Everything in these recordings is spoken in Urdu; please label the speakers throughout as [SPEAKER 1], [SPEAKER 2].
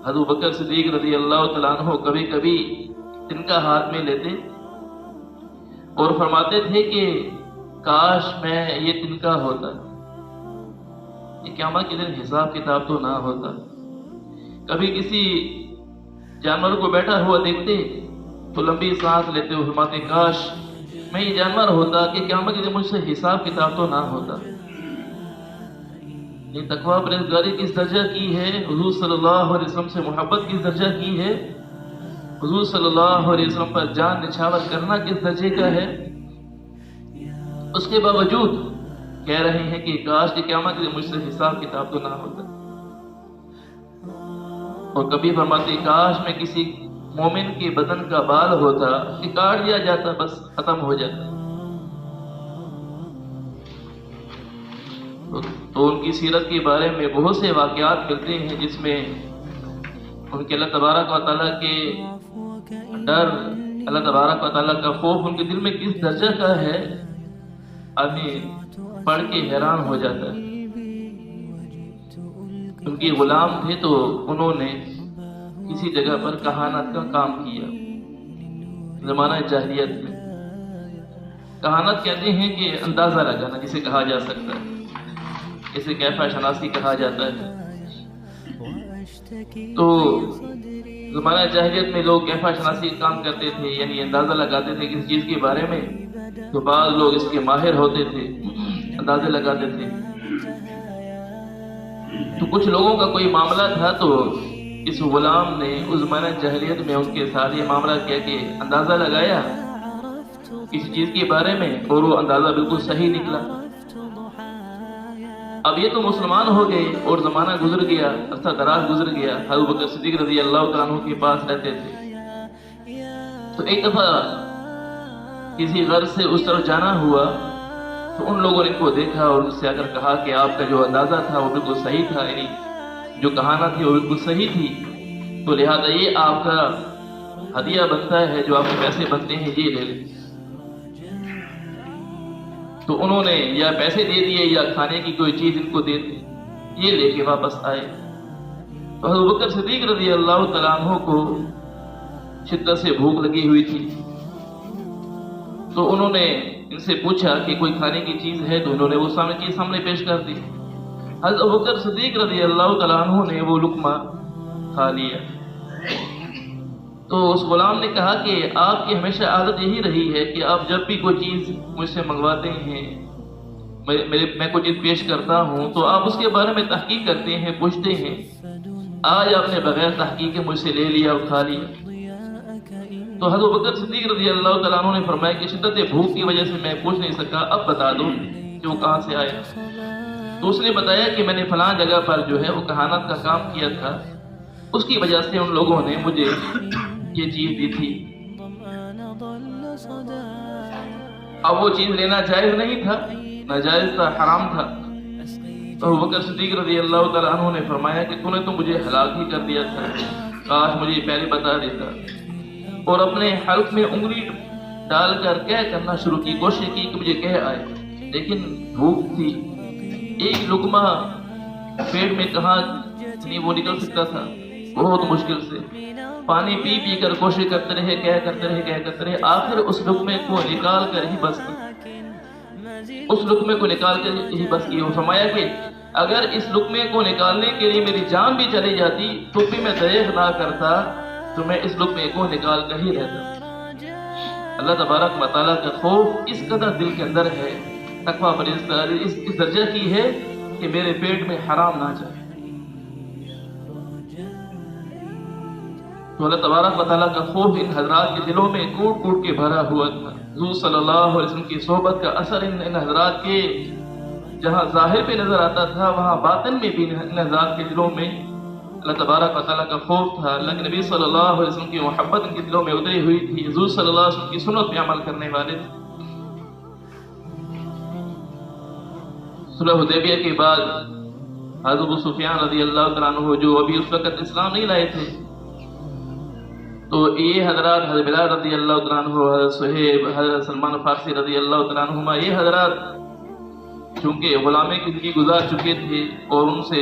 [SPEAKER 1] حضرت بکر صدیق رضی اللہ تعالیٰ عنہ کبھی کبھی تنکا ہاتھ میں لیتے اور فرماتے تھے کہ کاش میں یہ تنکا ہوتا، یہ قیامت کے دن حساب کتاب تو نہ ہوتا۔ کبھی کسی جانور کو بیٹھا ہوا دیکھتے تو لمبی سانس لیتے ہوئے فرماتے کاش میں یہ جانور ہوتا کہ قیامت کے دن مجھ سے حساب کتاب تو نہ ہوتا۔ یہ تقویٰ پرہیزگاری کس درجہ کی ہے، حضور صلی اللہ علیہ وسلم سے محبت کس درجہ کی ہے، حضور صلی اللہ علیہ وسلم پر جان نچھاور کرنا کس درجے کا ہے، اس کے باوجود کہہ رہے ہیں کہ کاش کہ قیامت کے دن مجھ سے حساب کتاب تو نہ ہوتا۔ اور کبھی فرماتے کاش میں کسی مومن کے بدن کا بال ہوتا کہ کاٹ دیا جاتا بس ختم ہو جاتا۔ تو ان کی سیرت کے بارے میں بہت سے واقعات ملتے ہیں جس میں ان کے اللہ تبارک و تعالیٰ کے ڈر، اللہ تبارک و تعالیٰ کا خوف ان کے دل میں کس درجہ کا ہے، آدمی پڑھ کے حیران ہو جاتا ہے۔ ان کے غلام تھے تو انہوں نے کسی جگہ پر کہانت کا کام کیا۔ زمانہ جاہلیت میں کہانت کہتے ہیں کہ اندازہ لگانا جسے کہا جا سکتا ہے، اسے کیفیہ شناسی کہا جاتا ہے۔ تو زمانہ جاہلیت میں لوگ کیفیہ شناسی کا کام کرتے تھے، یعنی اندازہ لگاتے تھے کسی چیز کے بارے میں، تو بعض لوگ اس کے ماہر ہوتے تھے، اندازے لگاتے تھے۔ تو کچھ لوگوں کا کوئی معاملہ تھا تو اس غلام نے اس زمانہ جاہلیت میں ان کے ساتھ یہ معاملہ کیا کہ اندازہ لگایا کسی چیز کے بارے میں اور وہ اندازہ بالکل صحیح نکلا۔ اب یہ تو مسلمان ہو گئے اور زمانہ گزر گیا، عرصہ دراز گزر گیا، حضرت بکر صدیق رضی اللہ تعالیٰ عنہ کے پاس رہتے تھے۔ تو ایک دفعہ کسی غرض سے اس طرف جانا ہوا تو ان لوگوں نے ان کو دیکھا اور اس سے اگر کہا کہ آپ کا جو اندازہ تھا وہ بالکل صحیح تھا، یعنی جو کہانت تھی وہ بالکل صحیح تھی، تو لہذا یہ آپ کا ہدیہ بنتا ہے، جو آپ کے پیسے بنتے ہیں یہ لے لیں۔ تو انہوں نے یا پیسے دے دیے یا کھانے کی کوئی چیز ان کو دے دی، یہ لے کے واپس آئے۔ تو حضرت بکر صدیق رضی اللہ تعالیٰ عنہ کو شدت سے بھوک لگی ہوئی تھی، تو انہوں نے ان سے پوچھا کہ کوئی کھانے کی چیز ہے، تو انہوں نے وہ سامنے پیش کر دی۔ حضرت بکر صدیق رضی اللہ تعالیٰ عنہ نے وہ لقمہ کھا لیا۔ تو اس غلام نے کہا کہ آپ کی ہمیشہ عادت یہی رہی ہے کہ آپ جب بھی کوئی چیز مجھ سے منگواتے ہیں، میں کوئی چیز پیش کرتا ہوں تو آپ اس کے بارے میں تحقیق کرتے ہیں، پوچھتے ہیں، آج آپ نے بغیر تحقیق مجھ سے لے لیا اور کھا لیا۔ تو حضرت بکر صدیق رضی اللہ تعالیٰ عنہ نے فرمایا کہ شدت بھوک کی وجہ سے میں پوچھ نہیں سکا، اب بتا دو کہ وہ کہاں سے آیا۔ تو اس نے بتایا کہ میں نے فلاں جگہ پر جو ہے وہ کہانت کا کام کیا تھا، اس کی وجہ سے ان لوگوں نے مجھے یہ چیز دی تھی۔ اب وہ چیز لینا جائز نہیں تھا، ناجائز تھا، حرام تھا۔ تو ابو بکر صدیق رضی اللہ تعالیٰ عنہ نے فرمایا کہ تو نے تو مجھے ہلاک ہی کر دیا تھا، کاش مجھے پہلے بتا دیتا۔ اور اپنے حلق میں انگلی ڈال کر کہہ کرنا شروع کی، کوشش کی کہ مجھے کہہ آئے، لیکن بھوک تھی، ایک لقمہ پیٹ میں کہاں نہیں وہ نکل سکتا تھا، بہت مشکل سے پانی پی پی کر کوشش کرتے رہے، کہہ کرتے رہے، آخر اس لقمے کو نکال کر ہی بس کی۔ وہ فرمایا کہ اگر اس لقمے کو نکالنے کے لیے میری جان بھی چلی جاتی تو بھی میں دریغ نہ کرتا، تو میں اس لقمے کو نکال کر ہی رہتا۔ اللہ تبارک و تعالیٰ کا خوف اس قدر دل کے اندر ہے، تقویٰ پرہیزگاری اس درجہ کی ہے کہ میرے پیٹ میں حرام نہ جائے۔ تو اللہ تبارک و تعالیٰ کا خوف ان حضرات کے دلوں میں کوٹ کوٹ کے بھرا ہوا تھا۔ حضور صلی اللہ علیہ وسلم کی صحبت کا اثر ان حضرات کے جہاں ظاہر پہ نظر آتا تھا، وہاں باطن میں بھی ان حضرات کے دلوں میں اللہ تبارک و تعالیٰ کا خوف تھا۔ اللہ کے نبی صلی اللہ علیہ وسلم کی محبت ان کے دلوں میں اتری ہوئی تھی، حضور صلی اللہ علیہ وسلم کی سنت پہ عمل کرنے والے تھے۔ صلح حدیبیہ کے بعد حضرت ابو سفیان رضی اللہ تعالیٰ عنہ جو ابھی اس وقت اسلام نہیں لائے تھے، تو یہ حضرات حضرت بلال رضی اللہ تعالیٰ عنہ، حضرت صہیب، حضرت سلمان فارسی رضی اللہ تعالیٰ عنہما، یہ حضرات چونکہ غلامی کی زندگی گزار چکے تھے اور ان سے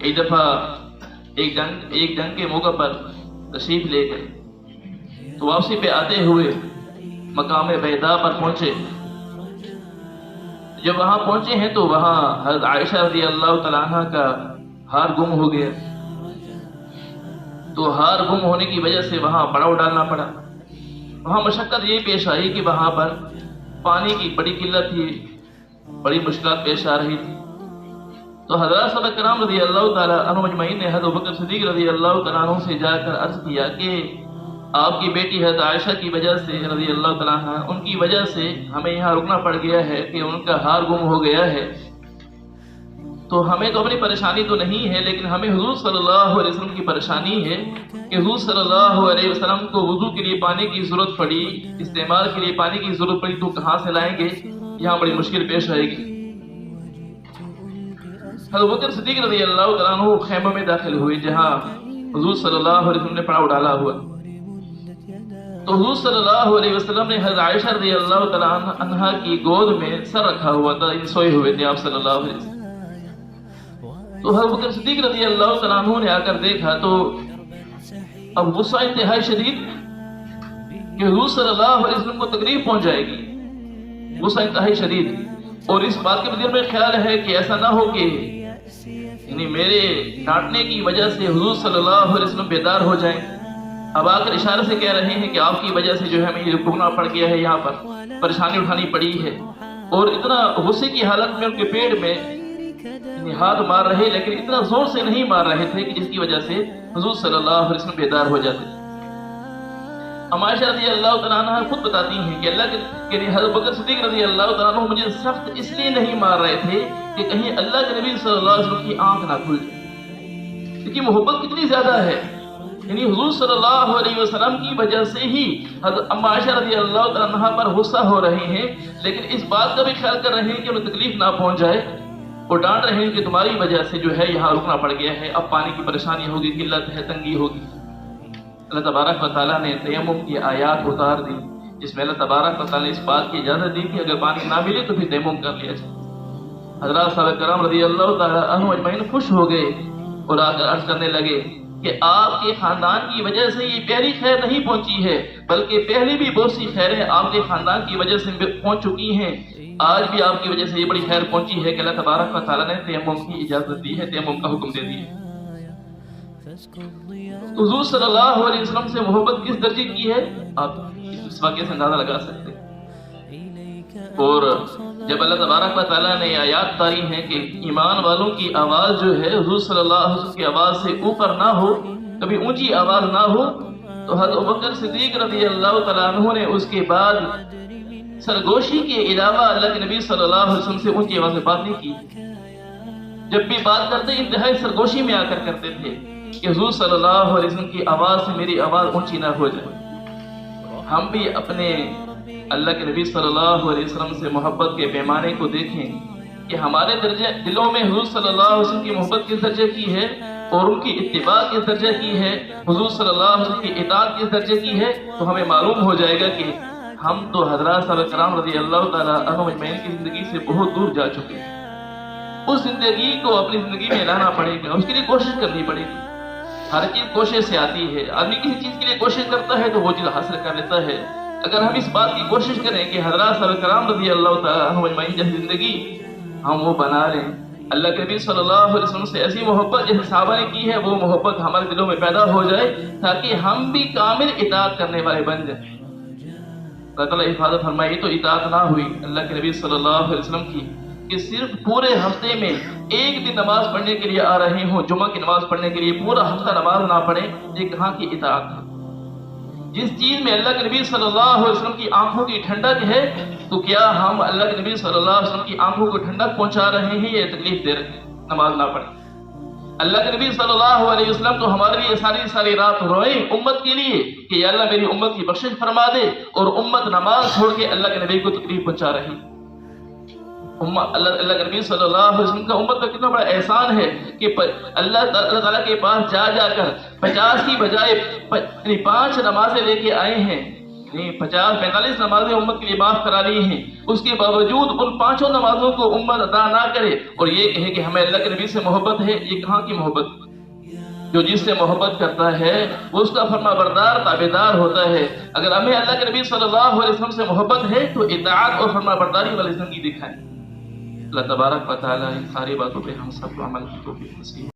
[SPEAKER 1] ایک دفعہ ایک جنگ کے موقع پر تشریف لے گئے تو واپسی پہ آتے ہوئے مقام بیضاء پر پہنچے. جب وہاں پہنچے ہیں تو وہاں حضرت عائشہ رضی اللہ تعالیٰ عنہ کا ہار گم ہو گیا. تو ہار گم ہونے کی وجہ سے وہاں پڑاؤ ڈالنا پڑا. وہاں مشقت یہ پیش آئی کہ وہاں پر پانی کی بڑی قلت تھی, بڑی مشکلات پیش آ رہی تھی. تو حضرات صحابہ کرام رضی اللہ تعالیٰ عنہ مجمعین نے حضرت ابوبکر صدیق رضی اللہ تعالیٰ عنہ سے جا کر عرض کیا کہ آپ کی بیٹی حضرت عائشہ کی وجہ سے رضی اللہ تعالیٰ عنہ, ان کی وجہ سے ہمیں یہاں رکنا پڑ گیا ہے کہ ان کا ہار گم ہو گیا ہے. تو ہمیں تو اپنی پریشانی تو نہیں ہے, لیکن ہمیں حضور صلی اللہ علیہ وسلم کی پریشانی ہے کہ حضور صلی اللہ علیہ وسلم کو وضو کے لیے پانی کی ضرورت پڑی, استعمال کے لیے پانی کی ضرورت پڑی, تو کہاں سے لائیں گے؟ یہاں بڑی مشکل پیش آئے گی. حضرت ابوبکر صدیق رضی اللہ تعالیٰ عنہ خیموں میں داخل ہوئے جہاں حضور صلی اللہ علیہ وسلم نے پڑاؤ ڈالا ہوا. تو حضور صلی اللہ علیہ وسلم نے حضرت عائشہ رضی اللہ تعالیٰ عنہ کی گود میں سر رکھا ہوا تھا, سوئے ہوئے تھے آپ صلی اللہ علیہ وسلم. تو حضرت ابوبکر صدیق رضی اللہ تعالیٰ عنہ نے آ کر دیکھا تو اب غصہ انتہائی شدید کہ حضور صلی اللہ علیہ وسلم کو تکلیف پہنچ جائے گی, غصہ انتہائی شدید. اور اس بات کے دل میں خیال ہے کہ ایسا نہ ہو کہ یعنی میرے ڈانٹنے کی وجہ سے حضور صلی اللہ علیہ وسلم بیدار ہو جائیں. اب آ کر اشارے سے کہہ رہے ہیں کہ آپ کی وجہ سے جو ہے ہمیں یہ رکنا پڑ گیا ہے, یہاں پر پریشانی اٹھانی پڑی ہے. اور اتنا غصے کی حالت میں ان کے پیٹ میں ہاتھ مار رہے, لیکن اتنا زور سے نہیں مار رہے تھے کہ جس کی وجہ سے حضور صلی اللہ علیہ وسلم بیدار ہو جاتے. عائشہ رضی اللہ تعالیٰ عنہ خود بتاتی ہیں کہ اللہ کے حضرت ابوبکر صدیق رضی اللہ تعالیٰ عنہ مجھے سخت اس لیے نہیں مار رہے تھے کہ کہیں اللہ کے نبی صلی اللہ علیہ وسلم کی آنکھ نہ کھل جائے, کیونکہ محبت کتنی زیادہ ہے. یعنی حضور صلی اللہ علیہ وسلم کی وجہ سے ہی حضرت عائشہ رضی اللہ تعالیٰ عنہ پر غصہ ہو رہے ہیں, لیکن اس بات کا بھی خیال کر رہے ہیں کہ انہیں تکلیف نہ پہنچ جائے, اور ڈانٹ رہے ہیں کہ تمہاری وجہ سے جو ہے یہاں رکنا پڑ گیا ہے, اب پانی کی پریشانی ہوگی, قلت ہے, تنگی ہوگی. اللہ تبارک و تعالیٰ نے تیمم کی آیات اتار دی جس میں اللہ تبارک و تعالیٰ نے اس بات کی اجازت دی کہ اگر پانی نہ ملے تو پھر تیمم کر لیا جائے. حضرات صحابہ کرام رضی اللہ تعالیٰ عنہ اجمعین خوش ہو گئے اور آ کر عرض کرنے لگے کہ آپ کے خاندان کی وجہ سے یہ پہلی خیر نہیں پہنچی ہے, بلکہ پہلی بھی بہت سی خیریں آپ کے خاندان کی وجہ سے پہنچ چکی ہیں. آج بھی آپ کی وجہ سے یہ بڑی خیر پہنچی ہے کہ اللہ تبارک و تعالیٰ نے تیمم کی اجازت دی ہے, تیمم کا حکم دے دیا. حضور صلی اللہ علیہ وسلم سے محبت کس درجے کی ہے آپ اس واقعے سے اندازہ لگا سکتے. اور جب اللہ تبارک و تعالیٰ نے آیات تاری ہیں کہ ایمان والوں کی آواز جو ہے حضور صلی اللہ علیہ وسلم کی آواز سے اوپر نہ ہو, کبھی اونچی آواز نہ ہو, تو حضرت ابوبکر صدیق رضی اللہ تعالیٰ عنہ نے اس کے بعد سرگوشی کے علاوہ اللہ کے نبی صلی اللہ علیہ وسلم سے اونچی آواز میں بات نہیں کی. جب بھی بات کرتے انتہائی سرگوشی میں آ کر کرتے تھے کہ حضور صلی اللہ علیہ وسلم کی آواز سے میری آواز اونچی نہ ہو جائے. ہم بھی اپنے اللہ کے نبی صلی اللہ علیہ وسلم سے محبت کے پیمانے کو دیکھیں کہ ہمارے دلوں میں حضور صلی اللہ علیہ وسلم کی محبت کس درجے کی ہے اور ان کی اتباع کس درجے کی ہے, حضور صلی اللہ علیہ وسلم کی اطاعت کس درجے کی ہے, تو ہمیں معلوم ہو جائے گا کہ ہم تو حضرات صحابہ کرام رضی اللہ تعالیٰ عنہ اجمعین کی زندگی سے بہت دور جا چکے ہیں. اس زندگی کو اپنی زندگی میں لانا پڑے گا, اس کے لیے کوشش کرنی پڑے گی. ہر چیز کوشش سے آتی ہے, آدمی کسی چیز کے لیے کوشش کرتا ہے تو وہ چیز حاصل کر لیتا ہے. اگر ہم اس بات کی کوشش کریں کہ حضرات صحابہ کرام رضی اللہ تعالیٰ عنہ اجمعین جیسی زندگی ہم وہ بنا لیں, اللہ کے نبی صلی اللہ علیہ وسلم سے ایسی محبت جیسے صحابہ نے کی ہے وہ محبت ہمارے دلوں میں پیدا ہو جائے تاکہ ہم بھی کامل اطاعت کرنے والے بن جائیں. اللہ تعالیٰ حفاظت فرمائے. تو اطاعت نہ ہوئی اللہ کے نبی صلی اللہ علیہ وسلم کی کہ صرف پورے ہفتے میں ایک دن نماز پڑھنے کے لیے آ رہے ہوں, جمعہ کی نماز پڑھنے کے لیے پورا ہفتہ نماز نہ پڑھیں, یہ کہاں کی اطاعت ہے. جس چیز میں اللہ کے نبی صلی اللہ علیہ وسلم کی آنکھوں کی ٹھنڈک ہے تو کیا ہم اللہ کے نبی صلی اللہ علیہ وسلم کی آنکھوں کو ٹھنڈک پہنچا رہے ہیں یا تکلیف دے رہے ہیں نماز نہ پڑھیں. اللہ کے نبی صلی اللہ علیہ وسلم تو ہمارے لیے ساری رات روئے امت کے لیے کہ یا اللہ میری امت کی بخشش فرما دے, اور امت نماز چھوڑ کے اللہ کے نبی کو تکلیف پہنچا رہی. اللہ کے نبی صلی اللہ علیہ وسلم کا امت پر کتنا بڑا احسان ہے کہ اللہ تعالیٰ کے پاس جا کر 50 کی بجائے 5 نمازیں لے کے آئے ہیں یعنی 50-45 نمازیں امت کے لیے معاف کرا لی ہیں، اس کے باوجود ان 5 نمازوں کو امت ادا نہ کرے اور یہ کہے کہ ہمیں اللہ کے نبی سے محبت ہے، یہ کہاں کی محبت؟ جو جس سے محبت کرتا ہے وہ اس کا فرما بردار تابعدار ہوتا ہے۔ اگر ہمیں اللہ کے نبی صلی اللہ علیہ وسلم سے محبت ہے تو اطاعت اور فرما برداری والی زندگی دکھائیں۔ اللہ تبارک و تعالی ان ساری باتوں پہ ہم سب کو عمل کی توفیق نصیب